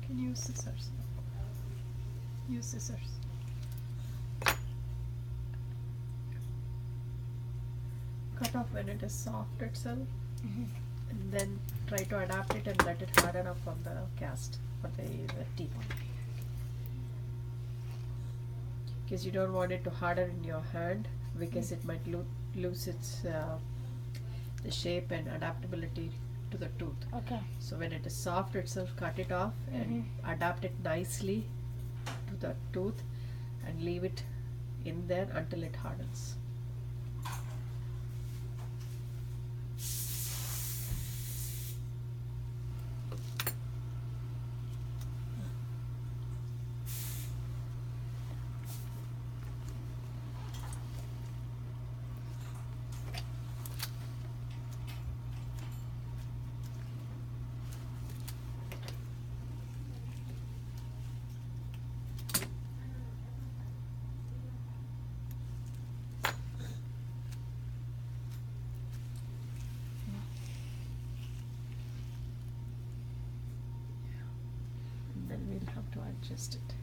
Can you use scissors? Use scissors. Cut off when it is soft itself, and then try to adapt it and let it harden up on the cast for the teeth. Because you don't want it to harden in your hand, because it might lose its the shape and adaptability to the tooth. Okay. So when it is soft itself, cut it off and adapt it nicely to the tooth and leave it in there until it hardens. And then we'll have to adjust it.